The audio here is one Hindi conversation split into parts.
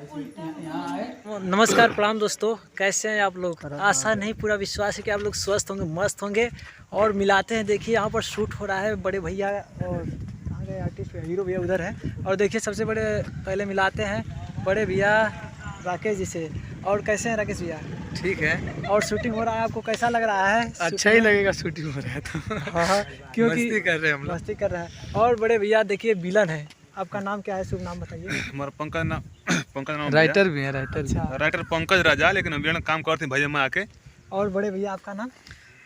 नमस्कार प्रणाम दोस्तों, कैसे हैं आप लोग। आशा नहीं पूरा विश्वास है कि आप लोग स्वस्थ होंगे, मस्त होंगे। और मिलाते हैं, देखिए यहाँ पर शूट हो रहा है बड़े भैया और कहाँ गए आर्टिस्ट, हीरो भैया उधर है। और देखिए सबसे बड़े पहले मिलाते हैं बड़े भैया राकेश जी से। और कैसे हैं राकेश भैया? ठीक है। और शूटिंग हो रहा है, आपको कैसा लग रहा है? अच्छा ही लगेगा शूटिंग हो रहा है तो। हाँ, क्योंकि मस्ती कर रहे हैं हम लोग। मस्ती कर रहा है। और बड़े भैया देखिए विलन है। आपका नाम क्या है, शुभ नाम बताइए। हमारा पंकज नाम राइटर भी है। राइटर पंकज राजा, लेकिन हम काम करते हैं भैया में आके। और बड़े भैया आपका नाम?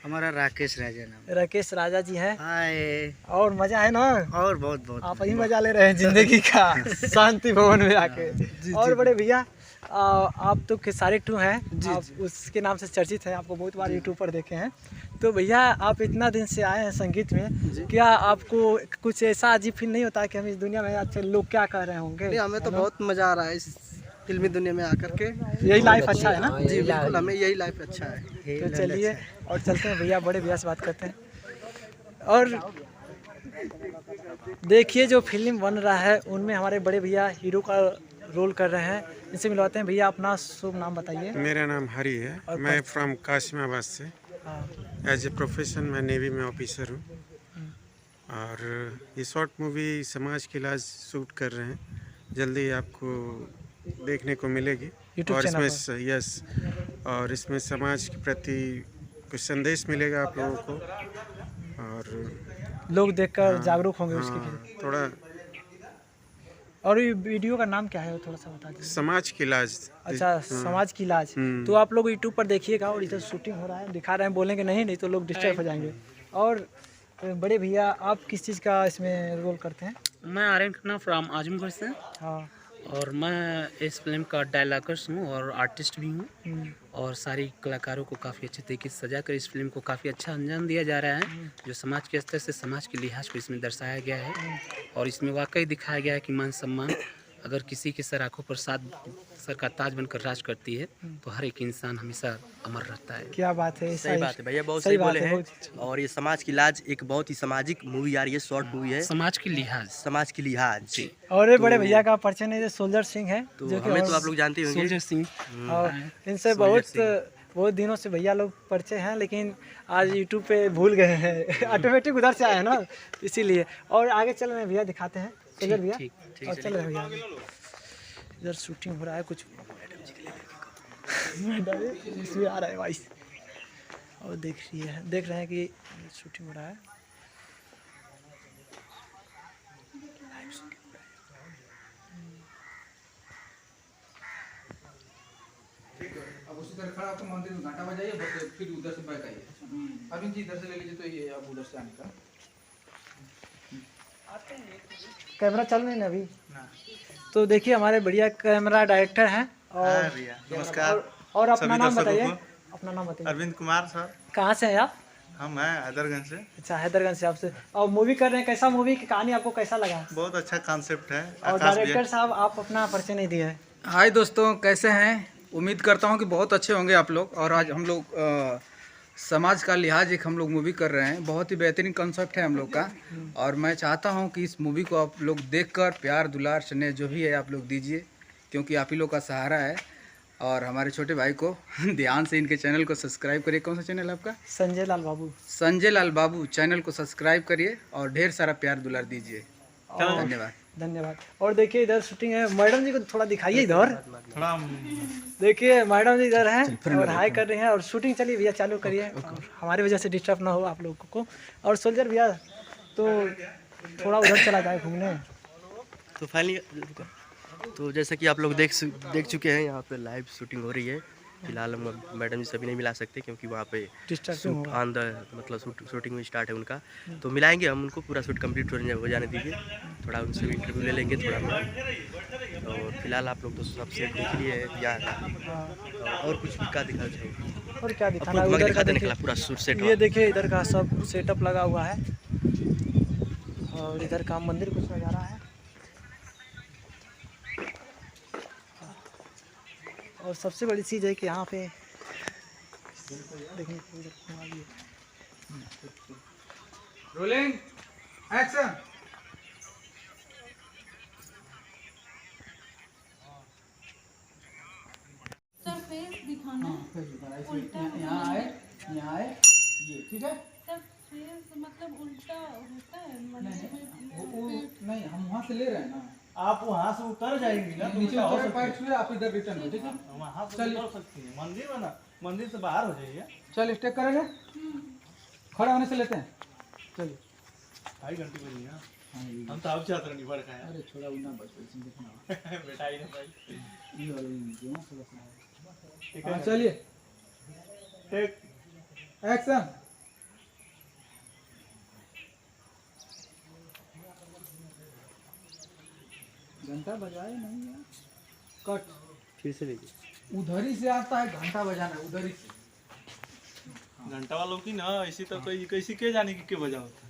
हमारा राकेश राजा नाम। राकेश राजा जी है। हाय। और मजा है ना? और बहुत बहुत आप ही मजा ले रहे हैं जिंदगी का शांति भवन में आके। और बड़े भैया आप तो खेसारी 2 हैं, आप उसके नाम से चर्चित हैं, आपको बहुत बार यूट्यूब पर देखे हैं। तो भैया आप इतना दिन से आए हैं संगीत में, क्या आपको कुछ ऐसा अजीब फील नहीं होता कि हम इस दुनिया में अच्छे लोग क्या कह रहे होंगे? नहीं, हमें तो बहुत मजा आ रहा है इस फिल्मी दुनिया में आकर के। यही लाइफ अच्छा है ना? जी बिल्कुल, हमें यही लाइफ अच्छा है। तो चलिए और चलते हैं भैया, बड़े भैया से बात करते हैं। और देखिए जो फिल्म बन रहा है उनमें हमारे बड़े भैया हीरो का रोल कर रहे हैं, इनसे मिलवाते हैं। भैया अपना शुभ नाम बताइए। मेरा नाम हरी है, मैं फ्रॉम काशिमाबाद से। एज ए प्रोफेशन मैं नेवी में ऑफिसर हूँ। और ये शॉर्ट मूवी समाज की लाज शूट कर रहे हैं, जल्दी आपको देखने को मिलेगी। और इसमें यस, और इसमें समाज के प्रति कुछ संदेश मिलेगा आप लोगों को, और लोग देखकर जागरूक होंगे उसके लिए थोड़ा। और ये वीडियो का नाम क्या है, थोड़ा सा बता दीजिए। समाज की लाज। अच्छा, समाज की लाज। तो आप लोग यूट्यूब पर देखिएगा, और इधर शूटिंग हो रहा है, दिखा रहे हैं, बोलेंगे नहीं तो लोग डिस्टर्ब हो जाएंगे। और बड़े भैया आप किस चीज़ का इसमें रोल करते हैं? मैं आर्यन खन्ना फ्रॉम आजमगढ़ से। हाँ। और मैं इस फिल्म का डायलॉगर्स हूँ और आर्टिस्ट भी हूँ। और सारी कलाकारों को काफ़ी अच्छे तरीके से सजा कर इस फिल्म को काफ़ी अच्छा अंजाम दिया जा रहा है, जो समाज के स्तर से समाज के लिहाज को इसमें दर्शाया गया है। और इसमें वाकई दिखाया गया है कि मान सम्मान अगर किसी के सर आँखों पर सर का ताज बनकर राज करती है तो हर एक इंसान हमेशा अमर रहता है। क्या बात है, सही बात है भैया, बहुत सही बोले हैं। और ये समाज की लाज एक बहुत ही सामाजिक मूवी आ रही है, शॉर्ट मूवी है। समाज की लिहाज, समाज की लिहाज जी। और ये बड़े भैया का परिचय नहीं, सोल्जर सिंह है, तो जो कि हमें तो आप लोग जानते होंगे। सोल्जर सिंह। और इनसे बहुत दिनों से भैया लोग परिचय हैं, लेकिन आज यूट्यूब पे भूल गए हैं। ऑटोमेटिक उधर से आया ना, इसीलिए। और आगे चल रहे हैं भैया, दिखाते हैं सोल्जर भैया। और चल रहे हैं भैया, इधर शूटिंग हो रहा है कुछ। इसमें आ रहा है भाई, और देख रहे हैं कि शूटिंग हो रहा है। अब उसी तरह खड़ा होकर मंदिर में घंटा बजाइए, बस फिर उधर से बैक आइए। अभी जी इधर से ले लीजिए, तो ये अब उधर से आने का कैमरा चल नहीं ना अभी ना। तो देखिए हमारे बढ़िया कैमरा डायरेक्टर हैं। और नमस्कार। और अपना नाम बताइए। अपना नाम बताइए। अरविंद कुमार सर। कहाँ से हैं आप? हम हैं हैदरगंज से। अच्छा, हैदरगंज से आपसे। और मूवी कर रहे हैं, कैसा मूवी की कहानी आपको कैसा लगा? बहुत अच्छा कॉन्सेप्ट है। और डायरेक्टर साहब आप अपना परिचय नहीं दिए हैं। हाय दोस्तों, कैसे हैं? उम्मीद करता हूं कि बहुत अच्छे होंगे आप लोग। और आज हम लोग समाज का लिहाज एक हम लोग मूवी कर रहे हैं, बहुत ही बेहतरीन कॉन्सेप्ट है हम लोग का। और मैं चाहता हूं कि इस मूवी को आप लोग देखकर प्यार दुलार स्नेह जो भी है आप लोग दीजिए, क्योंकि आप ही लोग का सहारा है। और हमारे छोटे भाई को ध्यान से इनके चैनल को सब्सक्राइब करिए। कौन सा चैनल है आपका? संजय लाल बाबू। संजय लाल बाबू चैनल को सब्सक्राइब करिए और ढेर सारा प्यार दुलार दीजिए। धन्यवाद। धन्यवाद। और देखिए इधर शूटिंग है, मैडम जी को थोड़ा दिखाइए इधर। थोड़ा देखिए मैडम जी इधर हैं और हाई कर रहे हैं। और शूटिंग चलिए भैया, चालू करिए, हमारी वजह से डिस्टर्ब ना हो आप लोगों को। और सोल्जर भैया तो थोड़ा उधर चला जाए घूमने। तो फाइनली, तो जैसा कि आप लोग देख चुके हैं, यहाँ पे लाइव शूटिंग हो रही है। फिलहाल हम मैडम जी से भी नहीं मिला सकते, क्योंकि वहाँ पे शूट ऑन द मतलब शूटिंग में स्टार्ट है उनका। तो मिलाएंगे हम उनको, पूरा शूट कंप्लीट हो जाने दीजिए, थोड़ा उनसे भी इंटरव्यू ले लेंगे थोड़ा बहुत। और फिलहाल आप लोग तो सब सेट देख लिए यहाँ, और कुछ भी का दिखा चाहिए और क्या दिखाना है उधर का देखिए, पूरा शूट सेट। ये देखिए इधर का सब सेटअप लगा हुआ है, और इधर का मंदिर कुछ नज़ारा है। और सबसे बड़ी चीज़ है कि यहाँ पे देखिए रोलिंग एक्शन। फेस दिखाना है। फेस दिखाना है, उल्टा इसमें यहाँ आए, यहाँ आए, ये ठीक है। तब फेस मतलब उल्टा होता है नहीं, हम वहाँ से ले रहे हैं ना, आप वहाँ से उतर जाएंगी ना तो नीचे उल्टा हो उतर सकती है। पैर छुए, आप इधर रिटर्न हो, ठीक है। वहाँ से चलिए। उतर सकती है, मंदिर में ना, मंदिर से बाहर हो जाइए। चल स्टे करेंगे, खड़े होने से लेते हैं, चलिए। 2.5 घंटे में लिया हम तो अब चाहते नहीं पड़ खाया। अरे छोड़ा उना बच इसमें देखना बेटा ही ना भाई। ये वाला जो ना थोड़ा सा ठीक हाँ, है चलिए एक एक्शन। घंटा बजाए नहीं यार, कट फिर से देखिए। उधर ही से आता है घंटा बजाना, उधर ही से। घंटा वालों की ना ऐसी तो कोई कैसी के जाने की के बजा होता है।